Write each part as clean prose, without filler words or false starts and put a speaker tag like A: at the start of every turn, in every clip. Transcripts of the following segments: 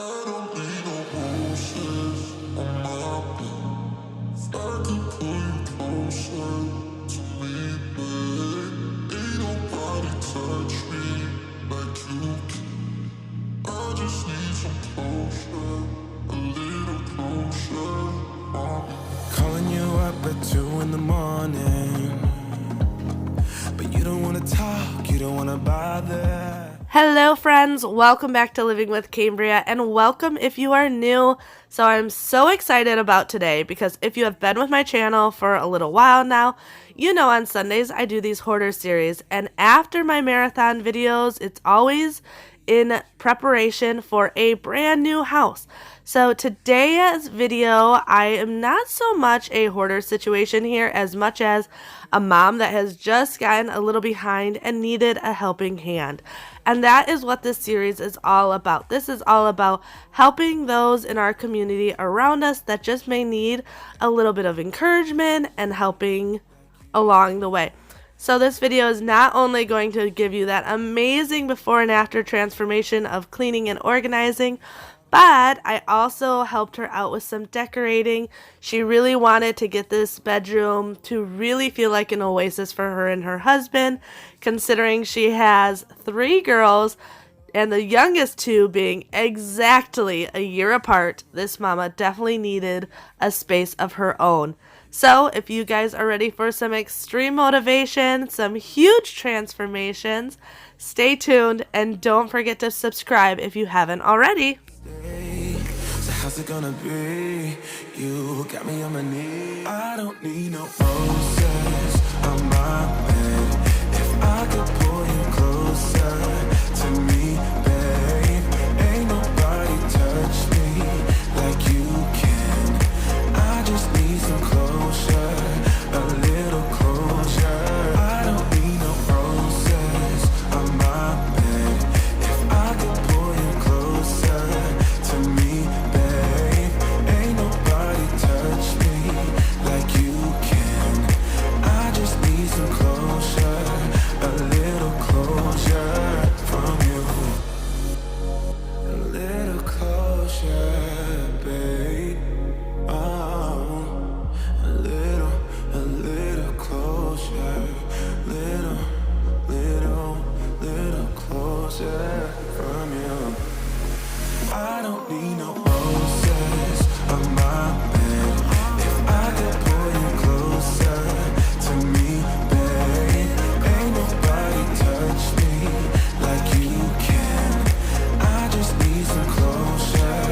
A: I don't need no roses on my bed. I can pull you closer to me, babe. Ain't nobody touch me like you can. I just need some closure, a little closure. Calling you up at 2 in the morning, but you don't wanna talk, you don't wanna bother.
B: Hello friends, welcome back to Living with Cambriea, and welcome if you are new. So I'm so excited about today because if you have been with my channel for a little while now, you know on Sundays I do these Hoarder series, and after my marathon videos, it's always in preparation for a brand new house. So today's video, I am not so much a hoarder situation here as much as a mom that has just gotten a little behind and needed a helping hand. And that is what this series is all about. This is all about helping those in our community around us that just may need a little bit of encouragement and helping along the way. So this video is not only going to give you that amazing before and after transformation of cleaning and organizing, but I also helped her out with some decorating. She really wanted to get this bedroom to really feel like an oasis for her and her husband, considering she has 3 girls, and the youngest 2 being exactly a year apart. This mama definitely needed a space of her own. So if you guys are ready for some extreme motivation, some huge transformations, stay tuned and don't forget to subscribe if you haven't already.
A: So how's it gonna be? You got me on my knees. I don't need no roses on my bed. If I could pull you closer to me, babe, ain't nobody touch me like you can. I just need some closure, a little closure. I don't need no roses on my bed. If I could pull you closer to me, babe, ain't nobody touch me like you can. I just need some closure, a little closure from you. A little closure, babe. Oh, a little closure. Little closer from you. I don't need no roses on my bed. If I could pull you closer to me, babe, ain't nobody touch me like you can. I just need some closure,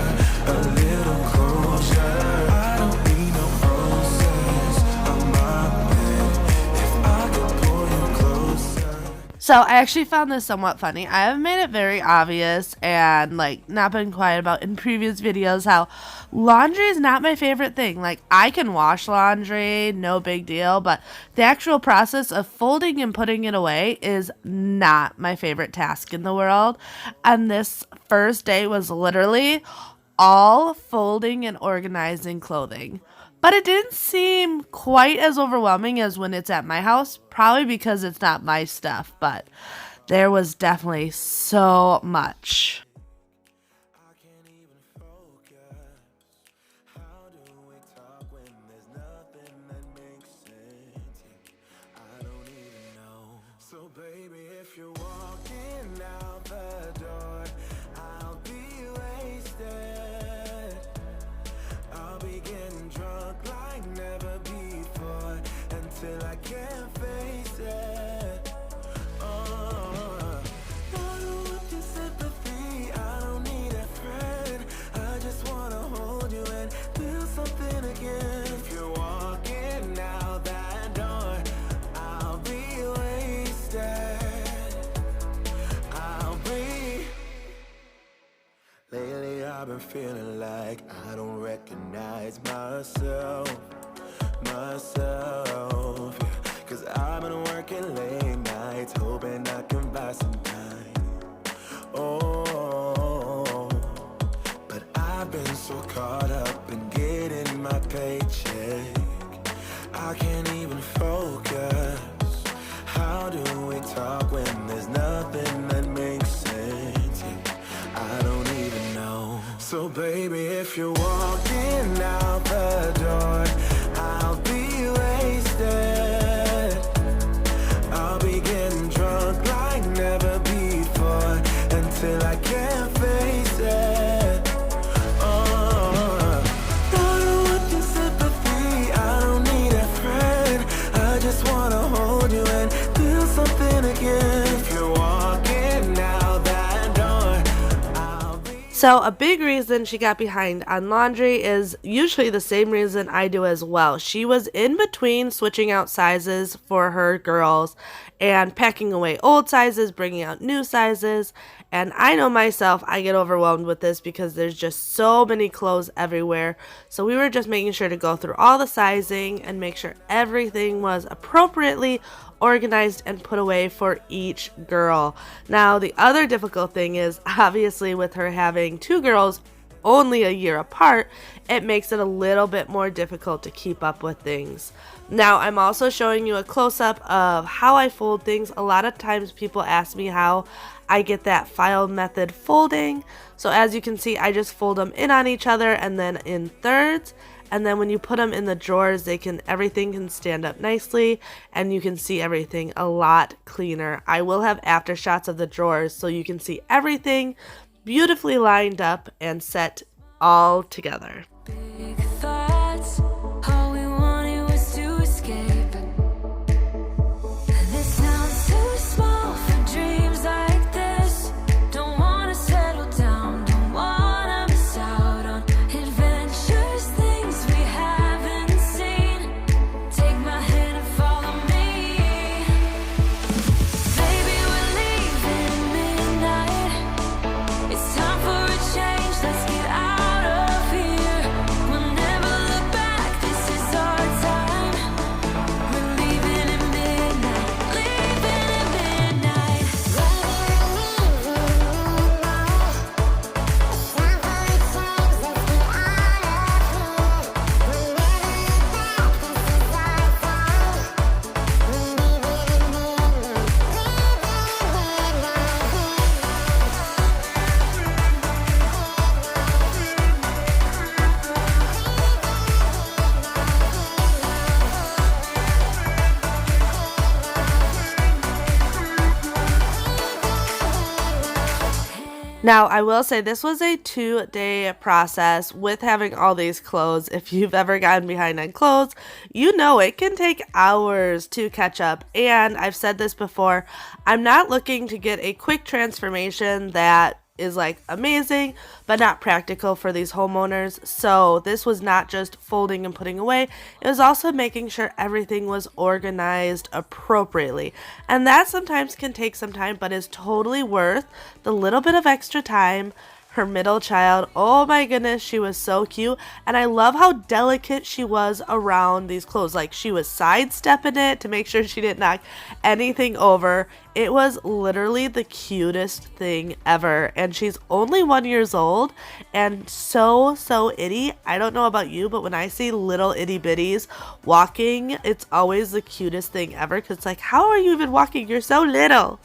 A: a little closure. I don't need no roses on my bed. If I could pull you closer.
B: So I actually found this somewhat funny. I have made it very obvious and not been quiet about in previous videos how laundry is not my favorite thing. Like, I can wash laundry, no big deal, but the actual process of folding and putting it away is not my favorite task in the world. And this first day was literally all folding and organizing clothing. But it didn't seem quite as overwhelming as when it's at my house, probably because it's not my stuff, but there was definitely so much.
A: I can't even focus. How do we talk when there's nothing that makes sense? I don't even know. So baby, if you're walking out the door, I'll be wasted. I'll be getting drunk like never before until I can't face it. Oh, I don't want your sympathy, I don't need a friend. I just wanna hold you and feel something again. If you're walking out that door, I'll be wasted. I'll be. Lately I've been feeling like I don't recognize myself, yeah. Cause I've been working late nights, hoping I can buy some time. Oh, but I've been so caught up in getting my paycheck, I can't even focus. How do we talk when there's nothing that makes sense? Yeah, I don't even know. So baby, if you're walking out the door, I'll be wasted. I'll be getting drunk like never before until I can't face it. I don't want your sympathy, I don't need a friend. I just wanna hold you and feel something again. If you're walking out that door, I'll be.
B: So a big reason she got behind on laundry is usually the same reason I do as well. She was in between switching out sizes for her girls and packing away old sizes, bringing out new sizes. And I know myself, I get overwhelmed with this because there's just so many clothes everywhere. So we were just making sure to go through all the sizing and make sure everything was appropriately organized and put away for each girl. Now, the other difficult thing is, obviously, with her having two girls only a year apart, it makes it a little bit more difficult to keep up with things. Now, I'm also showing you a close-up of how I fold things. A lot of times people ask me how I get that file method folding. So as you can see, I just fold them in on each other and then in thirds. And then when you put them in the drawers, everything can stand up nicely and you can see everything a lot cleaner. I will have after shots of the drawers so you can see everything beautifully lined up and set all together.
C: Big thoughts, all we wanted was to escape. This sounds too small for dreams like this. Don't wanna settle down, don't wanna miss out on adventures, things we haven't seen. Take my hand and follow me. Baby, we're leaving midnight. It's time for a change, let's get out of here. We'll never look back, this is our time. We're leaving at midnight, leaving at midnight.
B: Now, I will say this was a 2-day process with having all these clothes. If you've ever gotten behind on clothes, you know it can take hours to catch up. And I've said this before, I'm not looking to get a quick transformation that is like amazing but not practical for these homeowners. So this was not just folding and putting away, it was also making sure everything was organized appropriately, and that sometimes can take some time but is totally worth the little bit of extra time. Her middle child, oh my goodness, she was so cute, and I love how delicate she was around these clothes. Like, she was sidestepping it to make sure she didn't knock anything over. It was literally the cutest thing ever, and she's only 1 year old and so itty. I don't know about you, but when I see little itty bitties walking, it's always the cutest thing ever, because it's like, how are you even walking? You're so little.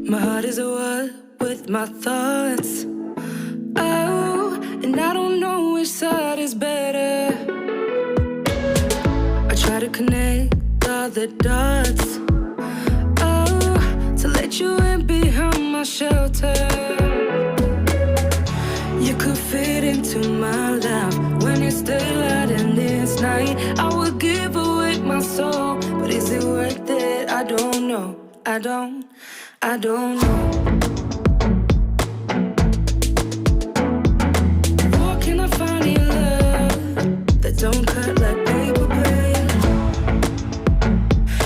C: My heart is at war with my thoughts. Oh, and I don't know which side is better. I try to connect all the dots. Oh, to let you in behind my shelter. You could fit into my life when you're still out in the night. I would give away my soul, but is it worth it? I don't know. I don't know. Where can I find your love that don't cut like paper, babe?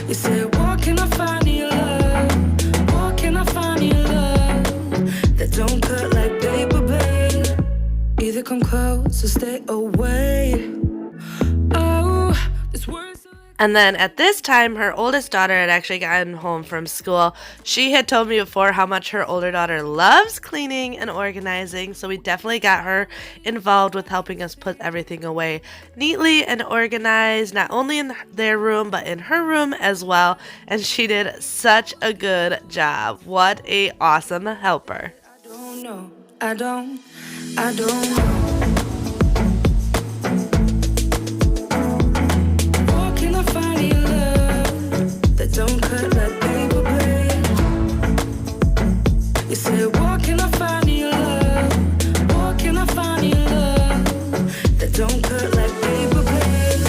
C: You said, where can I find your love? Where can I find your love that don't cut like paper, babe? Either come close or stay away. Oh, this word's so.
B: And then at this time, her oldest daughter had actually gotten home from school. She had told me before how much her older daughter loves cleaning and organizing, so we definitely got her involved with helping us put everything away neatly and organized, not only in their room, but in her room as well. And she did such a good job. What a awesome helper.
C: I don't know. I don't know. Where can I find your love that don't cut like paper, babe? You said, where can I find your love? Where can I find your love that don't cut like paper, babe?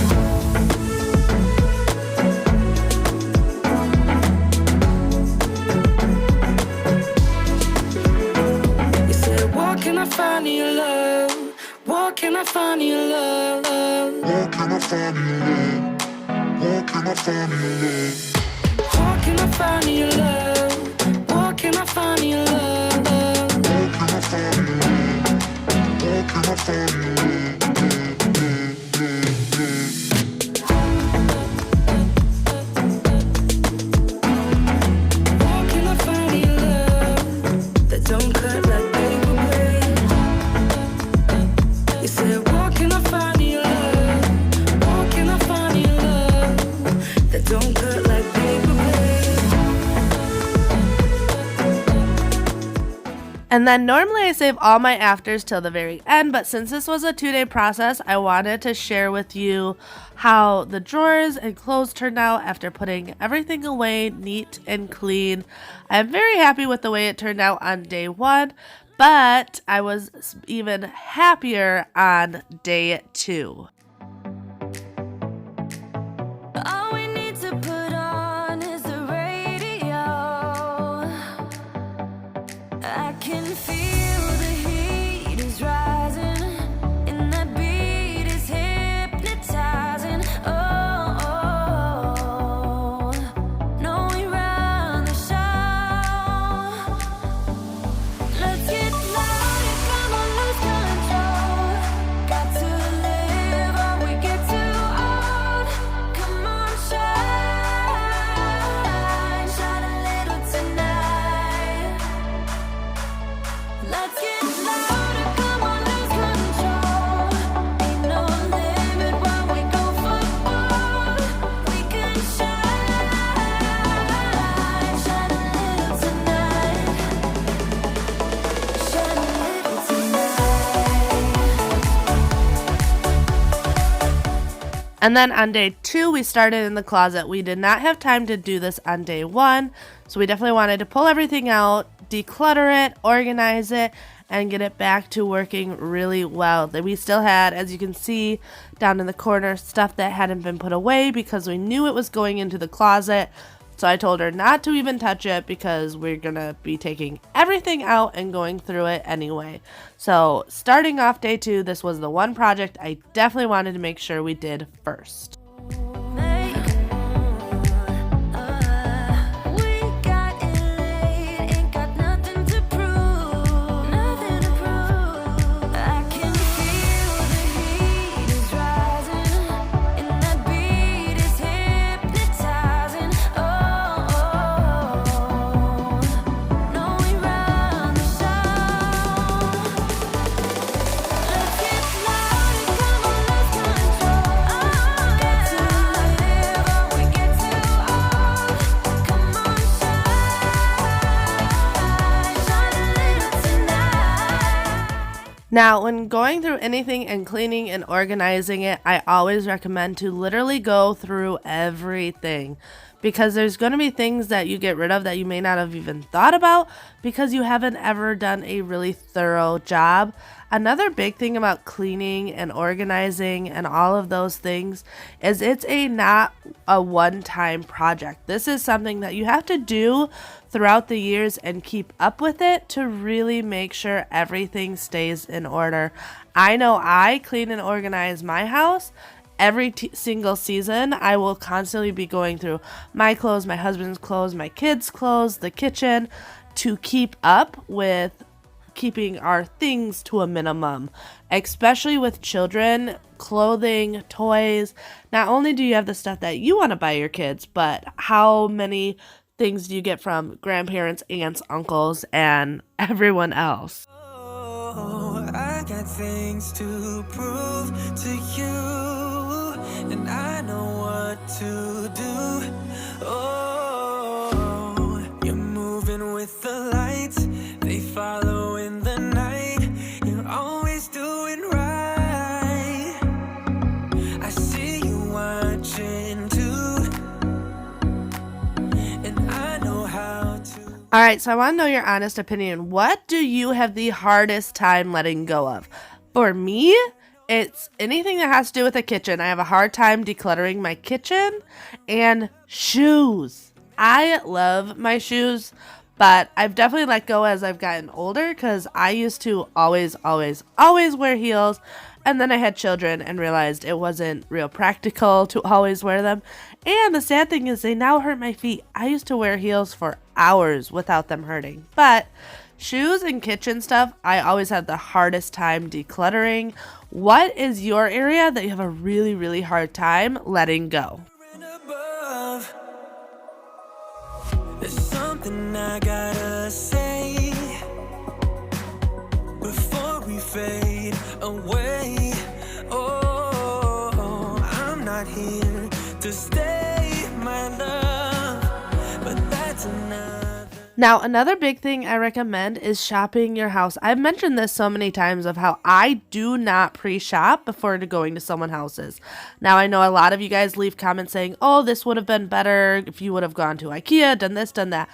C: You said, where can I find your love? Where can I find your love?
A: Where can I find your love? Where can I find your love?
C: Where can I find your love? Where can I find your love?
A: Where can I find your love? Where can I find your love?
C: Where can I find your love that don't cut like paper, babe? You said, where can I find your love? Where can I find your love that don't cut like paper, babe?
B: And then normally I save all my afters till the very end, but since this was a 2-day process, I wanted to share with you how the drawers and clothes turned out after putting everything away neat and clean. I'm very happy with the way it turned out on day 1, but I was even happier on day 2.
C: All we need to put on is the radio. I can feel the heat is rising, and that beat is hypnotizing. Oh, no, we run the show. Let's get louder, come on, lose control. Got to live or we get too old. Come on, shine, shine a little tonight. Let's get louder, come on, lose control. Ain't no limit when we go for gold. We can shine, shine a little tonight. Shine a little tonight.
B: And then on day 2, we started in the closet. We did not have time to do this on day 1, so we definitely wanted to pull everything out, declutter it, organize it, and get it back to working really well. That we still had, as you can see down in the corner, stuff that hadn't been put away because we knew it was going into the closet. So I told her not to even touch it because we're gonna be taking everything out and going through it anyway. So starting off day 2, this was the one project I definitely wanted to make sure we did first.
C: We got it late, ain't got nothing to prove, nothing to prove. I can feel the heat is rising, and that beat is hypnotizing. Oh, no, we run the show. Let's get louder, come on, lose control. Got to live or we get too old. Come on, shine a little tonight.
B: Now, when going through anything and cleaning and organizing it, I always recommend to literally go through everything because there's going to be things that you get rid of that you may not have even thought about because you haven't ever done a really thorough job. Another big thing about cleaning and organizing and all of those things is it's not a one-time project. This is something that you have to do throughout the years and keep up with it to really make sure everything stays in order. I know I clean and organize my house every single season. I will constantly be going through my clothes, my husband's clothes, my kids' clothes, the kitchen, to keep up with keeping our things to a minimum, especially with children, clothing, toys. Not only do you have the stuff that you want to buy your kids, but how many things do you get from grandparents, aunts, uncles, and everyone else?
A: Oh, I got things to prove to you, and I know what to do. Oh, you're moving with the lights, they follow in the night. You're always doing right. I see you watching too, and I know how to.
B: All right, so I want to know your honest opinion. What do you have the hardest time letting go of? For me, it's anything that has to do with the kitchen. I have a hard time decluttering my kitchen and shoes. I love my shoes, but I've definitely let go as I've gotten older because I used to always wear heels. And then I had children and realized it wasn't real practical to always wear them. And the sad thing is they now hurt my feet. I used to wear heels for hours without them hurting. But shoes and kitchen stuff, I always have the hardest time decluttering. What is your area that you have a really, really hard time letting go?
A: And above, there's something I gotta say before we fade away. Oh, I'm not here to stay, my love, but that's another.
B: Now, another big thing I recommend is shopping your house. I've mentioned this so many times of how I do not pre-shop before going to someone's houses. Now, I know a lot of you guys leave comments saying, oh, this would have been better if you would have gone to IKEA, done this, done that.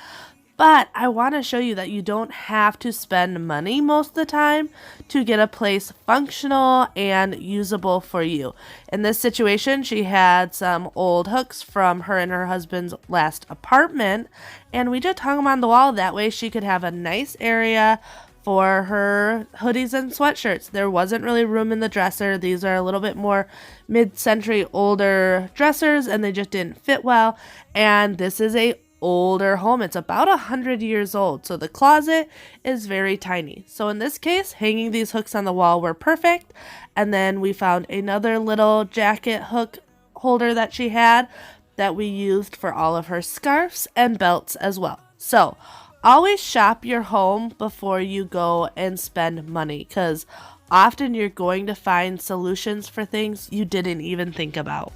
B: But I want to show you that you don't have to spend money most of the time to get a place functional and usable for you. In this situation, she had some old hooks from her and her husband's last apartment, and we just hung them on the wall. That way she could have a nice area for her hoodies and sweatshirts. There wasn't really room in the dresser. These are a little bit more mid-century older dressers, and they just didn't fit well. And this is a older home. It's about 100 years old, so the closet is very tiny. So in this case, hanging these hooks on the wall were perfect. And then we found another little jacket hook holder that she had that we used for all of her scarves and belts as well. So always shop your home before you go and spend money, because often you're going to find solutions for things you didn't even think about.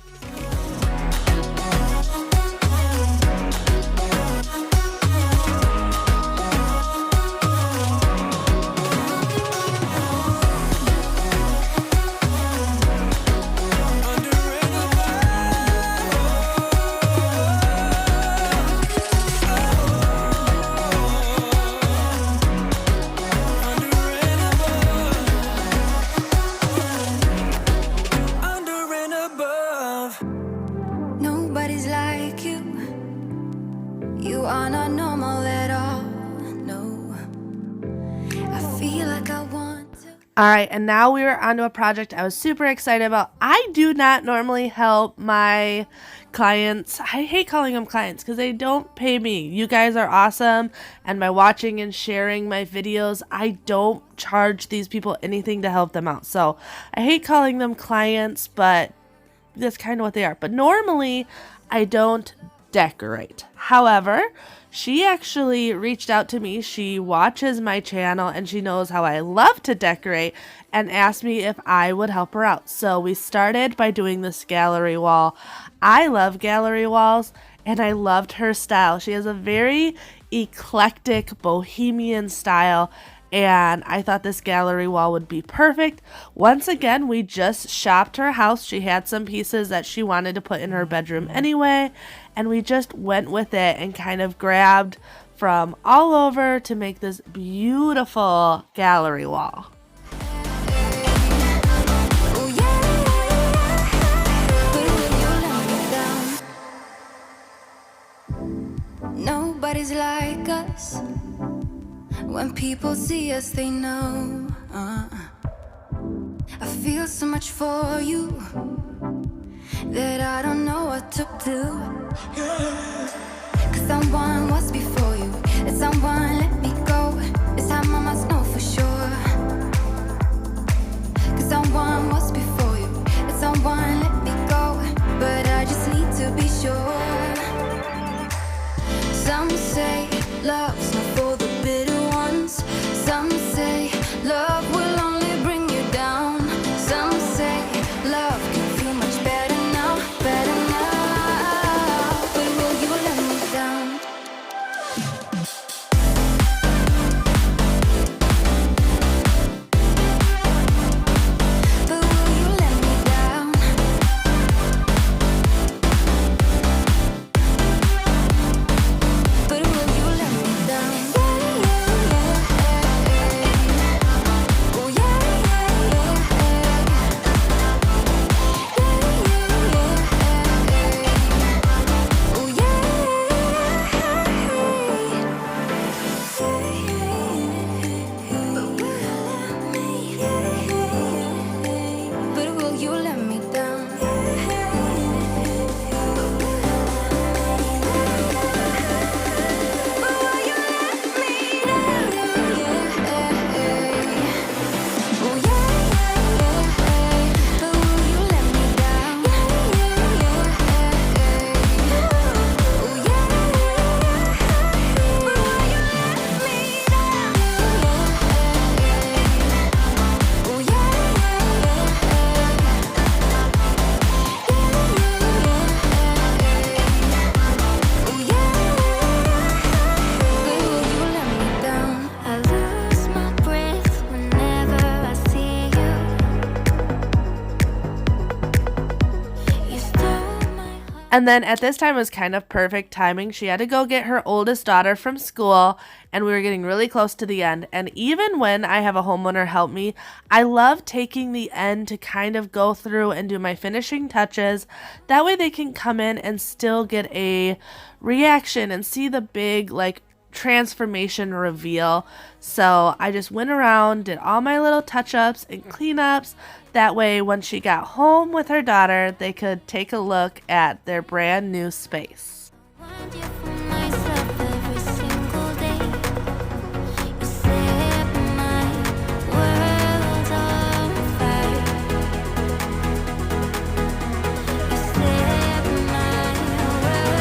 C: Nobody's like you. You are not normal at all. No, I feel like I want to.
B: All right, and now we are onto a project I was super excited about. I do not normally help my clients. I hate calling them clients because they don't pay me. You guys are awesome, and by watching and sharing my videos, I don't charge these people anything to help them out. So I hate calling them clients, but that's kind of what they are. But normally I don't decorate. However, she actually reached out to me. She watches my channel and she knows how I love to decorate and asked me if I would help her out. So we started by doing this gallery wall. I love gallery walls and I loved her style. She has a very eclectic bohemian style, and I thought this gallery wall would be perfect. Once again, we just shopped her house. She had some pieces that she wanted to put in her bedroom anyway, and we just went with it and kind of grabbed from all over to make this beautiful gallery wall.
C: Nobody's like us. When people see us, they know. I feel so much for you that I don't know what to do. Cause someone was before you, and someone let me go. This time I must know for sure. Cause someone was before you, and someone let me go. But I just need to be sure. Some say love's not for the bitter ones. Some say love will only bring you down. Some say love can feel much better now, better now. But will you let me down? But will you let me down? But will you let me down? Oh yeah, oh yeah. But will you let me down? I lose my breath whenever I see you. You stole my heart.
B: And then at this time was kind of perfect timing. She had to go get her oldest daughter from school, and we were getting really close to the end. And even when I have a homeowner help me, I love taking the end to kind of go through and do my finishing touches. That way they can come in and still get a reaction and see the big transformation reveal. So I just went around, did all my little touch-ups and cleanups. That way when she got home with her daughter, they could take a look at their brand new space.
C: Want you for myself every single day. You set my world on fire. You set my world.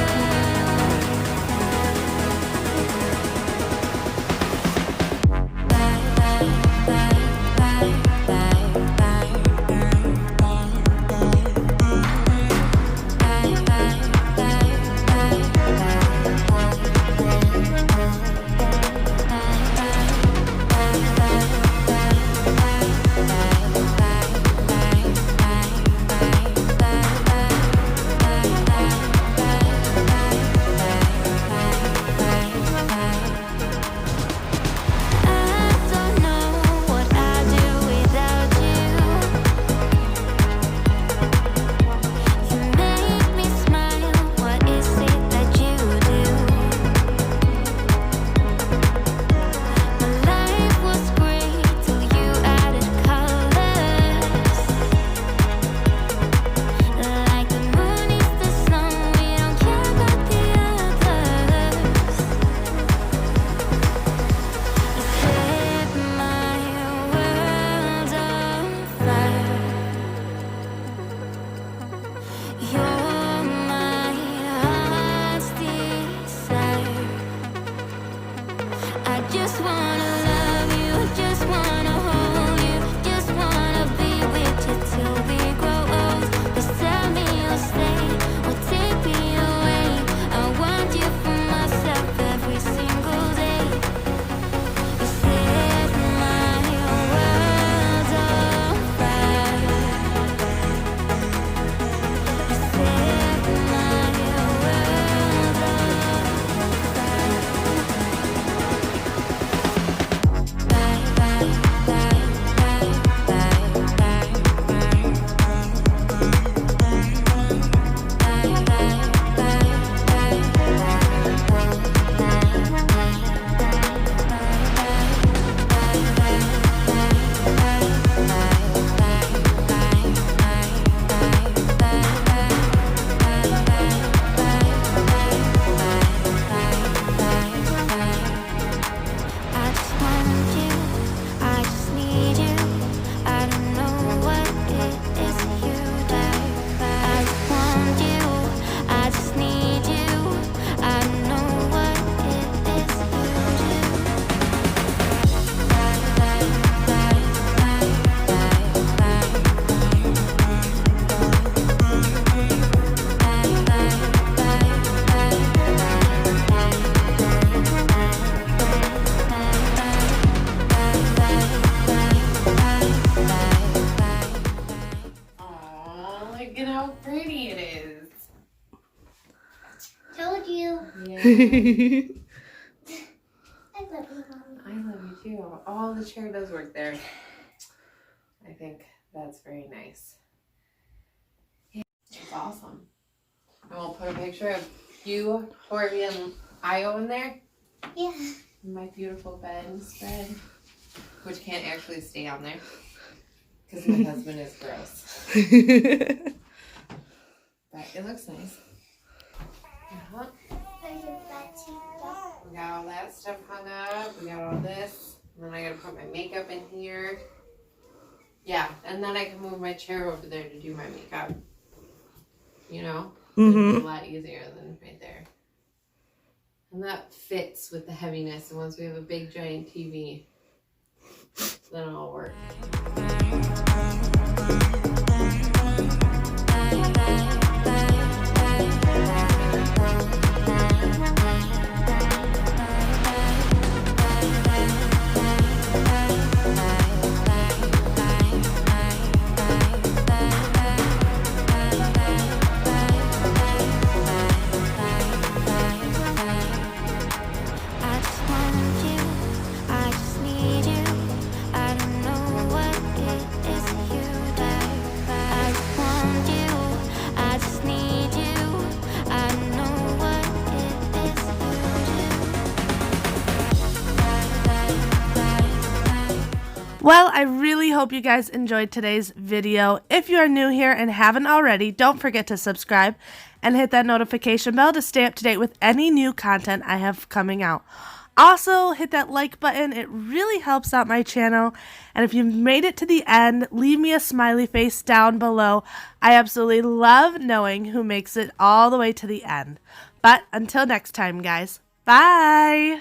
D: shiny it is.
E: Told you.
D: Yeah.
E: I love you, Mom.
D: I love you too. Oh, the chair does work there. I think that's very nice. Yeah, it's awesome. And we'll put a picture of you, Tori, and Io in there.
E: Yeah.
D: My beautiful bed spread, which can't actually stay on there because my husband is gross. But it looks nice. Uh-huh. We got all that stuff hung up. We got all this. And then I gotta put my makeup in here. Yeah, and then I can move my chair over there to do my makeup. You know? It'd be a lot easier than right there. And that fits with the heaviness. And once we have a big giant TV, then it'll work.
C: I just want you, I just need you. I don't know what it is that you do. I just want you, I just need you. I don't know what it is that you do.
B: Well, I really hope you guys enjoyed today's video. If you are new here and haven't already, don't forget to subscribe and hit that notification bell to stay up to date with any new content I have coming out. Also, hit that like button. It really helps out my channel. And if you made it to the end, leave me a smiley face down below. I absolutely love knowing who makes it all the way to the end. But until next time, guys, bye!